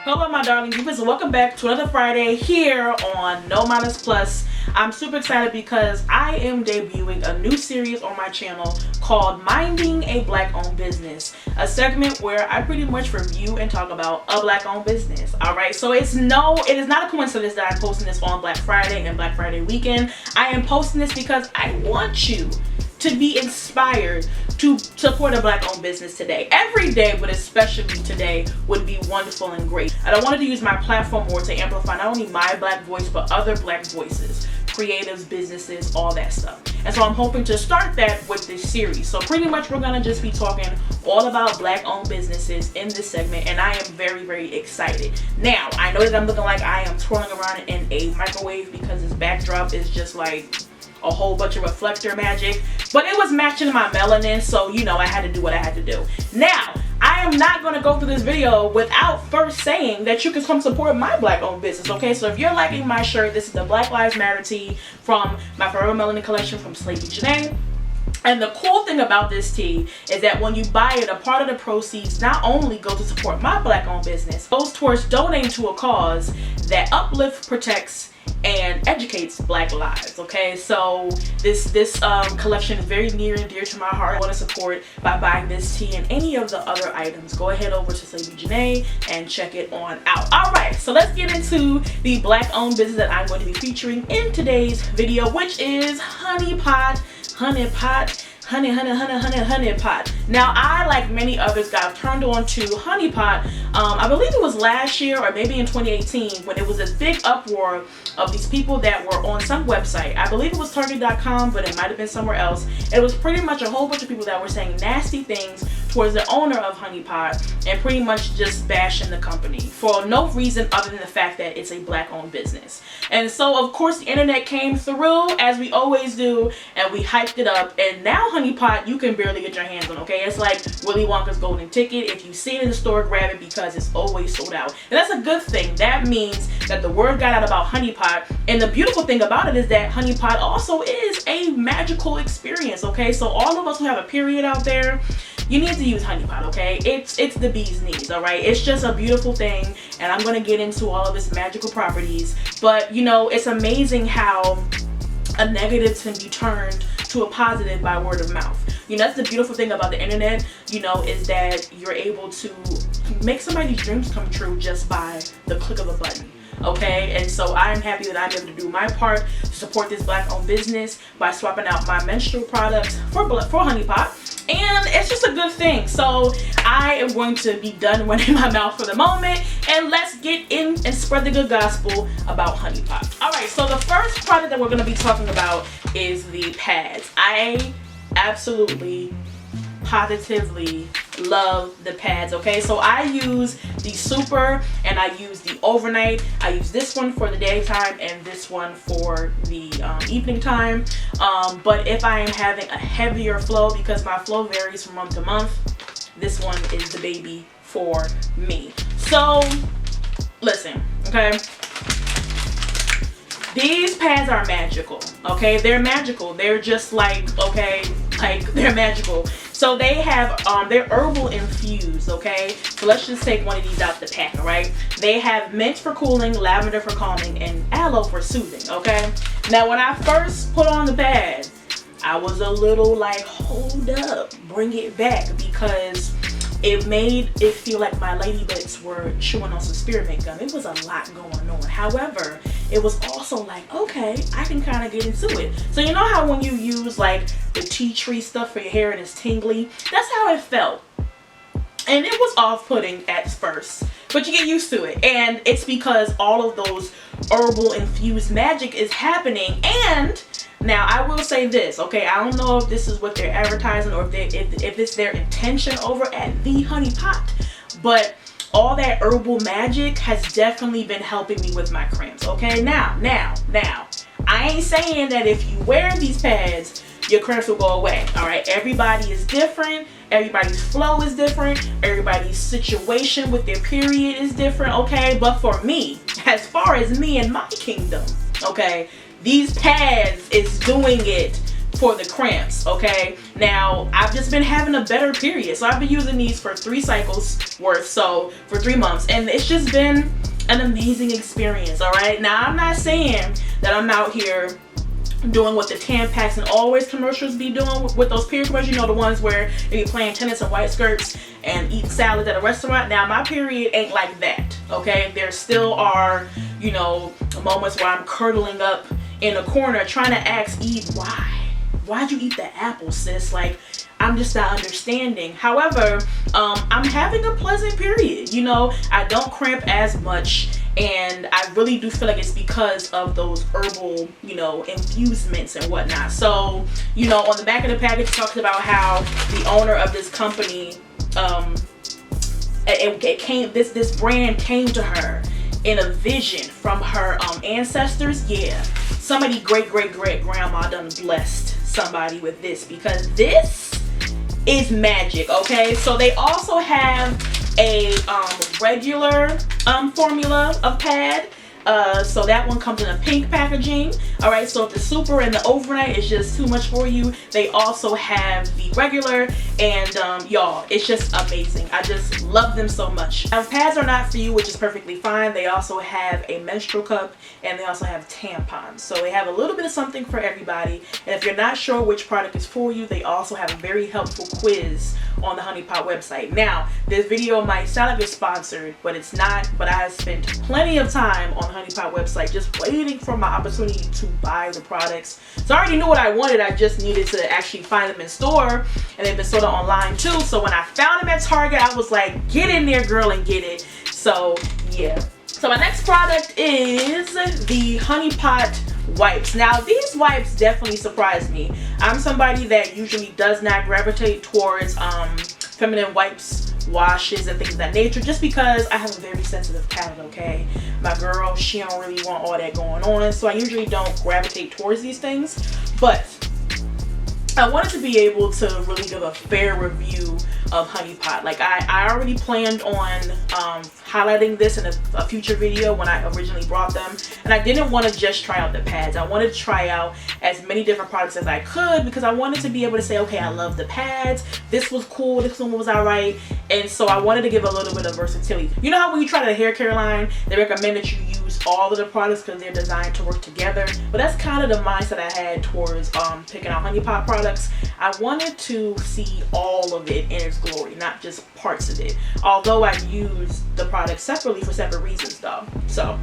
Hello my darling viewers, and welcome back to another Friday here on NoMinusPlus. I'm super excited because I am debuting a new series on my channel called Minding a Black Owned Business, a segment where I pretty much review and talk about a black owned business. Alright, so it is not a coincidence that I'm posting this on Black Friday and Black Friday weekend. I am posting this because I want you to be inspired to support a black owned business today. Every day, but especially today, would be wonderful and great. And I wanted to use my platform more to amplify not only my black voice, but other black voices, creatives, businesses, all that stuff. And so I'm hoping to start that with this series. So pretty much we're gonna just be talking all about black owned businesses in this segment, and I am very, very excited. Now, I know that I'm looking like I am twirling around in a microwave because this backdrop is just like a whole bunch of reflector magic, but it was matching my melanin, so you know I had to do what I had to do. Now, I am not going to go through this video without first saying that you can come support my black owned business, okay? So if you're liking my shirt, this is the Black Lives Matter tee from my Forever Melanin collection from Sleepy Janae. And the cool thing about this tee is that when you buy it, a part of the proceeds not only go to support my black owned business, goes towards donating to a cause that uplifts, protects, and educates black lives. Okay, so this collection is very near and dear to my heart. I want to support by buying this tee and any of the other items. Go ahead over to Sleepy Janae and check it on out. Alright, so let's get into the black owned business that I'm going to be featuring in today's video, which is Honey Pot. Honey Pot. Now, I, like many others, got turned on to Honey Pot. I believe it was last year or maybe in 2018 when it was this big uproar of these people that were on some website. I believe it was Target.com, but it might have been somewhere else. It was pretty much a whole bunch of people that were saying nasty things towards the owner of Honey Pot and pretty much just bashing the company for no reason other than the fact that it's a black owned business. And so of course the internet came through, as we always do, and we hyped it up, and now Honey Pot you can barely get your hands on, okay? It's like Willy Wonka's golden ticket. If you see it in the store, grab it because it's always sold out. And that's a good thing. That means that the word got out about Honey Pot, and the beautiful thing about it is that Honey Pot also is a magical experience, okay? So all of us who have a period out there, you need to use Honey Pot, okay? It's the bee's knees, all right? It's just a beautiful thing, and I'm going to get into all of its magical properties. But, you know, it's amazing how a negative can be turned to a positive by word of mouth. You know, that's the beautiful thing about the internet, you know, is that you're able to make somebody's dreams come true just by the click of a button. Okay, and so I'm happy that I'm able to do my part to support this black owned business by swapping out my menstrual products for Honey Pot, and it's just a good thing. So I am going to be done running my mouth for the moment, and let's get in and spread the good gospel about Honey Pot. Alright, so the first product that we're going to be talking about is the pads. I absolutely positively love the pads, okay? So I use the super and I use the overnight. I use this one for the daytime and this one for the evening time. But if I am having a heavier flow, because my flow varies from month to month, this one is the baby for me. So listen, okay? These pads are magical, okay? They're magical. They're just like, okay, like they're magical. So they have, they're herbal infused, okay? So let's just take one of these out the pack, all right? They have mint for cooling, lavender for calming, and aloe for soothing, okay? Now, when I first put on the pad, I was a little like, hold up, bring it back, because it made it feel like my ladybugs were chewing on some spearmint gum. It was a lot going on. However, it was also like, okay, I can kind of get into it. So you know how when you use like the tea tree stuff for your hair and it's tingly? That's how it felt. And it was off-putting at first, but you get used to it. And it's because all of those herbal infused magic is happening. And now I will say this, okay, I don't know if this is what they're advertising or if it's their intention over at the Honey Pot, but all that herbal magic has definitely been helping me with my cramps, okay? Now, I ain't saying that if you wear these pads, your cramps will go away, all right? Everybody is different. Everybody's flow is different. Everybody's situation with their period is different, okay? But for me, as far as me and my kingdom, okay, these pads is doing it for the cramps, okay? Now, I've just been having a better period. So I've been using these for 3 cycles worth, so for 3 months. And it's just been an amazing experience, all right? Now, I'm not saying that I'm out here doing what the Tampax and Always commercials be doing with those period commercials, you know, the ones where they be playing tennis and white skirts and eat salad at a restaurant. Now, my period ain't like that, okay? There still are, you know, moments where I'm curdling up in a corner trying to ask Eve, why'd you eat the apple, sis? Like, I'm just not understanding. However, I'm having a pleasant period. You know, I don't cramp as much, and I really do feel like it's because of those herbal, you know, infusements and whatnot. So, you know, on the back of the package, it talks about how the owner of this company, this brand came to her in a vision from her ancestors. Yeah, somebody great grandma done blessed somebody with this, because this is magic, okay? So they also have a regular formula of pad. So that one comes in a pink packaging. All right, so if the super and the overnight is just too much for you, they also have the regular, and y'all, it's just amazing. I just love them so much. Now, if pads are not for you, which is perfectly fine, they also have a menstrual cup, and they also have tampons. So they have a little bit of something for everybody. And if you're not sure which product is for you, they also have a very helpful quiz on the Honey Pot website. Now, this video might sound like it's sponsored, but it's not. But I have spent plenty of time on the Honey Pot website just waiting for my opportunity to buy the products. So I already knew what I wanted. I just needed to actually find them in store, and they've been sold online too. So when I found them at Target, I was like, get in there, girl, and get it. So yeah. So my next product is the Honey Pot wipes. Now, these wipes definitely surprised me. I'm somebody that usually does not gravitate towards feminine wipes, washes, and things of that nature, just because I have a very sensitive palate, okay? My girl, she don't really want all that going on, so I usually don't gravitate towards these things. But I wanted to be able to really give a fair review of Honey Pot. Like, I already planned on highlighting this in a future video when I originally brought them, and I didn't want to just try out the pads. I wanted to try out as many different products as I could, because I wanted to be able to say, okay, I love the pads, this was cool, this one was alright, and so I wanted to give a little bit of versatility. You know how when you try the hair care line, they recommend that you use all of the products because they're designed to work together? But that's kind of the mindset I had towards picking out Honey Pot products. I wanted to see all of it in its glory, not just parts of it, although I use the products separately for separate reasons though. So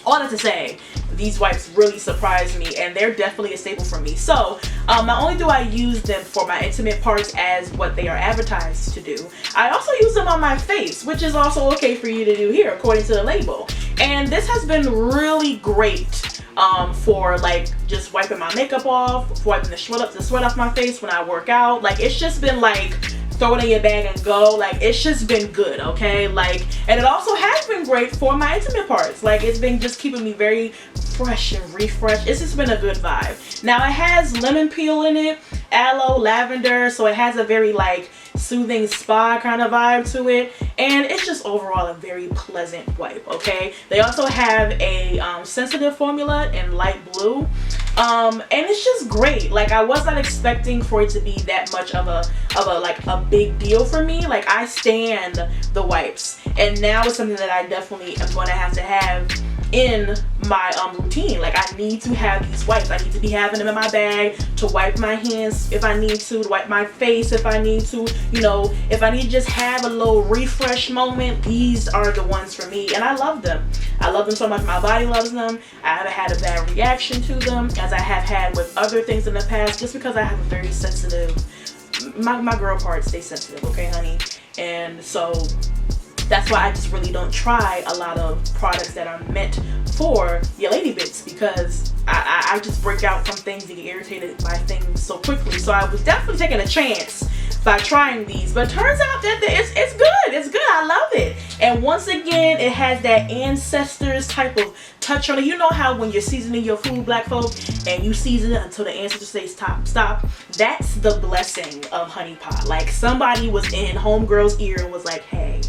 all that to say, these wipes really surprised me, and they're definitely a staple for me. So not only do I use them for my intimate parts as what they are advertised to do, I also use them on my face, which is also okay for you to do here according to the label. And this has been really great for like just wiping my makeup off, for wiping the sweat off my face when I work out. Like, it's just been like throw it in your bag and go. Like, it's just been good, okay? Like, and it also has been great for my intimate parts. Like, it's been just keeping me very fresh and refreshed. It's just been a good vibe. Now, it has lemon peel in it, aloe, lavender, so it has a very like soothing spa kind of vibe to it, and it's just overall a very pleasant wipe, okay? They also have a sensitive formula in light blue, and it's just great. Like, I was not expecting for it to be that much of a big deal for me. Like, I stand the wipes, and now it's something that I definitely am going to have in my routine. Like, I need to have these wipes. I need to be having them in my bag to wipe my hands if I need to wipe my face if I need to, you know, if I need to just have a little refresh moment. These are the ones for me, and I love them. I love them so much. My body loves them. I haven't had a bad reaction to them as I have had with other things in the past, just because I have a very sensitive, my girl parts stay sensitive, okay, honey? And so that's why I just really don't try a lot of products that are meant for your lady bits, because I just break out from things and get irritated by things so quickly. So I was definitely taking a chance by trying these, but it turns out that it's good. It's good. I love it. And once again, it has that ancestors type of touch on it. You know how when you're seasoning your food, black folk, and you season it until the ancestors say stop? That's the blessing of Honey Pot. Like, somebody was in homegirl's ear and was like, hey,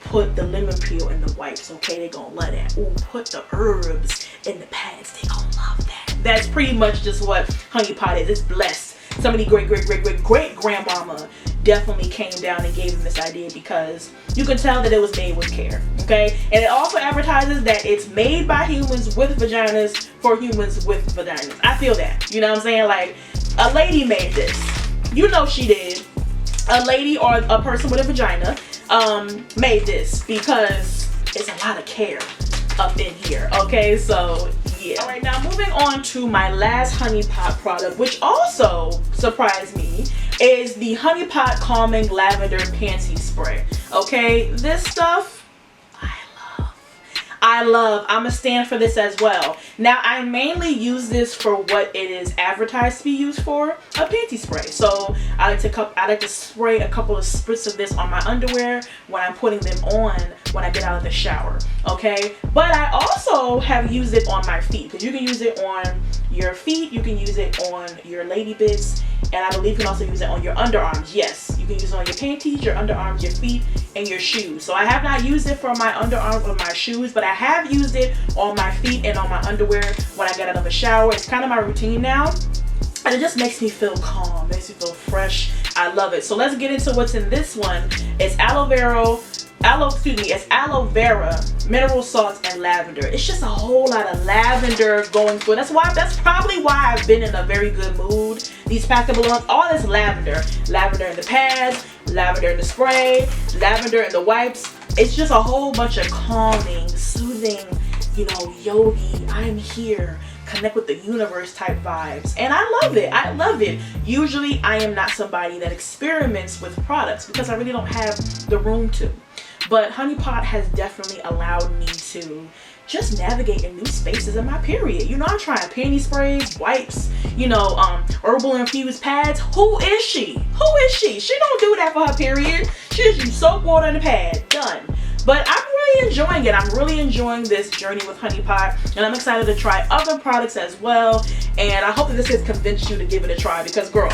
put the lemon peel in the wipes, okay? They gonna love that. Ooh, put the herbs in the pads. They gonna love that. That's pretty much just what Honey Pot is. It's blessed. Somebody great grandmama definitely came down and gave them this idea, because you can tell that it was made with care, okay? And it also advertises that it's made by humans with vaginas for humans with vaginas. I feel that, you know what I'm saying? Like, a lady made this. You know she did. A lady or a person with a vagina made this, because it's a lot of care up in here, okay? So yeah. All right, now moving on to my last Honey Pot product, which also surprised me, is the Honey Pot Calming Lavender Panty Spray. Okay, this stuff I love. I'm a stand for this as well. Now, I mainly use this for what it is advertised to be used for, a panty spray. So I like to spray a couple of spritz of this on my underwear when I'm putting them on when I get out of the shower, okay? But I also have used it on my feet, because you can use it on your feet, you can use it on your lady bits, and I believe you can also use it on your underarms. Yes, you can use it on your panties, your underarms, your feet, and your shoes. So I have not used it for my underarms or my shoes, but I have used it on my feet and on my underwear when I get out of a shower. It's kind of my routine now, and it just makes me feel calm, makes me feel fresh. I love it. So let's get into what's in this one. It's aloe vera, mineral salts, and lavender. It's just a whole lot of lavender going through. That's probably why I've been in a very good mood these past couple of months. All this lavender in the pads, lavender in the spray, lavender in the wipes. It's just a whole bunch of calming, soothing, you know, yogi, I'm here, connect with the universe type vibes. And I love it. I love it. Usually I am not somebody that experiments with products, because I really don't have the room to. But Honey Pot has definitely allowed me to just navigate in new spaces in my period. You know, I'm trying panty sprays, wipes, you know, herbal infused pads. Who is she? Who is she? She don't do that for her period. She just use soap, water, and a pad. Done. But I'm really enjoying it. I'm really enjoying this journey with Honey Pot, and I'm excited to try other products as well. And I hope that this has convinced you to give it a try, because girl,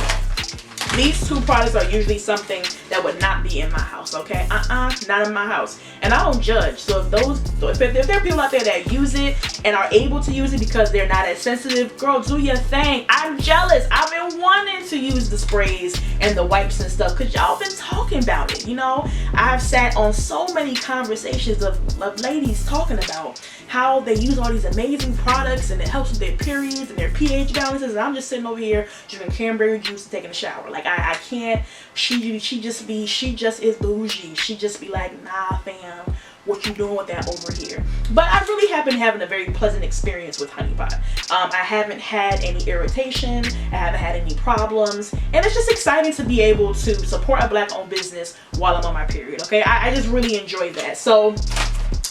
these two products are usually something that would not be in my house, okay? Not in my house. And I don't judge. So if there are people out there that use it and are able to use it because they're not as sensitive, girl, do your thing. I'm jealous. I've been wanting to use the sprays and the wipes and stuff, because y'all been talking about it, you know? I've sat on so many conversations of ladies talking about how they use all these amazing products and it helps with their periods and their pH balances, and I'm just sitting over here drinking cranberry juice and taking a shower. Like, I can't. She just is bougie. She just be like, nah fam, what you doing with that over here? But I really have been having a very pleasant experience with Honey Pot. I haven't had any irritation, I haven't had any problems, and it's just exciting to be able to support a black owned business while I'm on my period, okay? I just really enjoy that. So,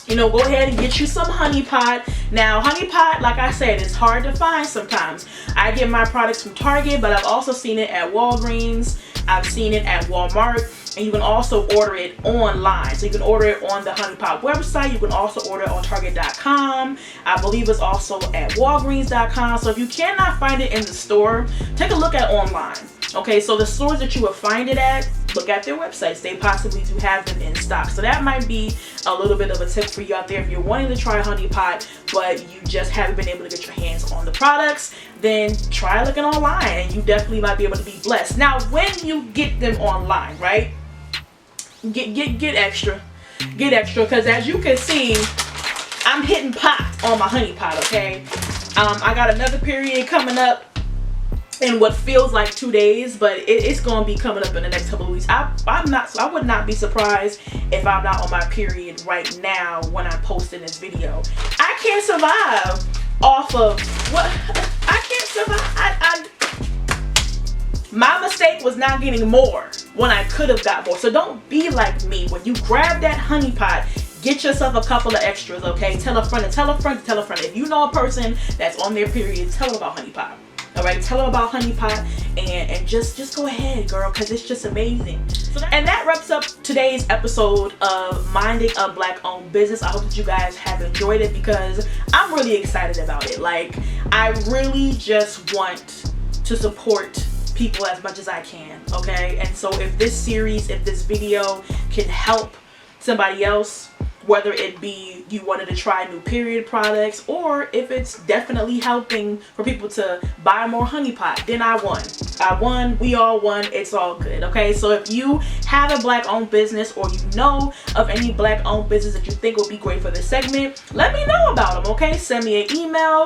you know, go ahead and get you some Honey Pot. Now, Honey Pot, like I said, it's hard to find sometimes. I get my products from Target, but I've also seen it at Walgreens. I've seen it at Walmart, and you can also order it online. So you can order it on the Honey Pot website. You can also order it on Target.com. I believe it's also at Walgreens.com. So if you cannot find it in the store, take a look at online. Okay, so the stores that you will find it at, look at their websites. They possibly do have them in stock. So that might be a little bit of a tip for you out there. If you're wanting to try Honey Pot, but you just haven't been able to get your hands on the products, then try looking online, and you definitely might be able to be blessed. Now, when you get them online, right, get extra. Get extra, because as you can see, I'm hitting pot on my Honey Pot, okay? I got another period coming up in what feels like 2 days, but it's gonna be coming up in the next couple of weeks. I would not be surprised if I'm not on my period right now when I'm posting this video. I can't survive off of what I can't survive. My mistake was not getting more when I could have got more. So don't be like me. When you grab that Honey Pot, get yourself a couple of extras, okay? Tell a friend and tell a friend to tell a friend. If you know a person that's on their period, tell them about Honey Pot. All right, tell them about Honey Pot, and just go ahead, girl, because it's just amazing. And that wraps up today's episode of Minding a Black Owned Business. I hope that you guys have enjoyed it, because I'm really excited about it. Like, I really just want to support people as much as I can, okay? And so if this series, if this video can help somebody else whether it be you wanted to try new period products, or if it's definitely helping for people to buy more honey pot, then I won. We all won. It's all good. Okay, so if you have a black owned business, or you know of any black owned business that you think would be great for this segment, let me know about them. Okay, send me an email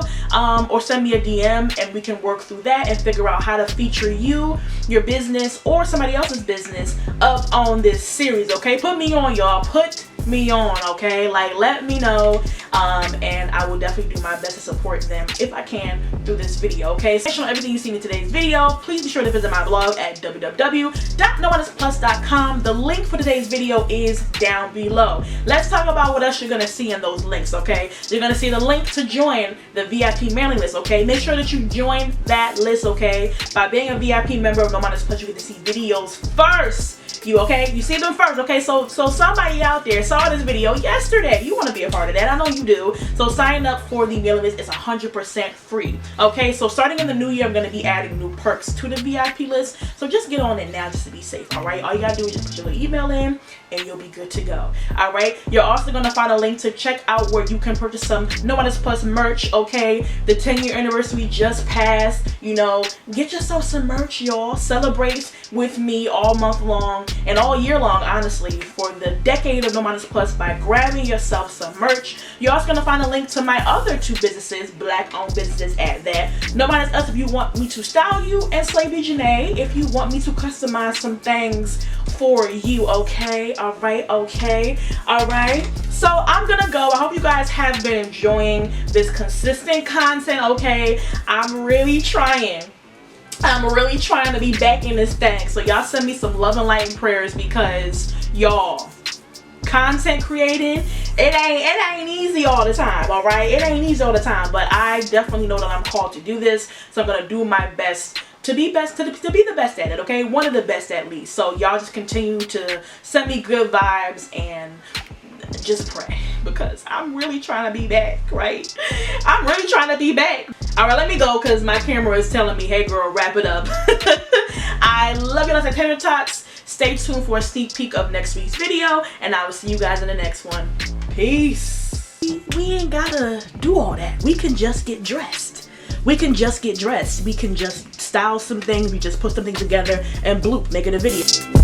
or send me a DM, and we can work through that and figure out how to feature you, your business, or somebody else's business up on this series. Okay, put me on, y'all. Put me on. Okay, like, let me know, and I will definitely do my best to support them if I can through this video. Okay, so based on everything you've seen in today's video, please be sure to visit my blog at www.NoMinusPlus.com. the link for today's video is down below. Let's talk about what else you're gonna see in those links. Okay, you're gonna see the link to join the VIP mailing list. Okay, make sure that you join that list. Okay, by being a VIP member of NoMinusPlus, you get to see videos first. You see them first. Okay, so somebody out there saw this video yesterday. You want to be a part of that. I know you do. So sign up for the mailing list. It's 100% free. Okay, so starting in the new year, I'm going to be adding new perks to the VIP list. So just get on it now just to be safe. All right, all you got to do is just put your little email in and you'll be good to go. All right, you're also going to find a link to check out where you can purchase some NoMinusPlus merch. Okay, the 10-year anniversary just passed. You know, get yourself some merch, y'all. Celebrate with me all month long and all year long, honestly, for the decade of NoMinusPlus by grabbing yourself some merch. You're also going to find a link to my other two businesses, black owned businesses at that. NoMinusPlus if you want me to style you, and Slavey Janae if you want me to customize some things for you. Okay, all right, okay, all right. So I'm gonna go. I hope you guys have been enjoying this consistent content. Okay, I'm really trying to be back in this thing. So y'all send me some love and light and prayers, because y'all, content creating, it ain't easy all the time. All right, it ain't easy all the time, but I definitely know that I'm called to do this. So I'm gonna do my best to be the best at it. Okay, one of the best at least. So y'all just continue to send me good vibes and just pray, because I'm really trying to be back, right? I'm really trying to be back. All right, let me go, because my camera is telling me, hey girl, wrap it up. I love you, like Tater Tots. Stay tuned for a sneak peek of next week's video, and I will see you guys in the next one. Peace. We ain't gotta do all that. We can just get dressed. We can just get dressed. We can just style some things. We just put something together and bloop, make it a video.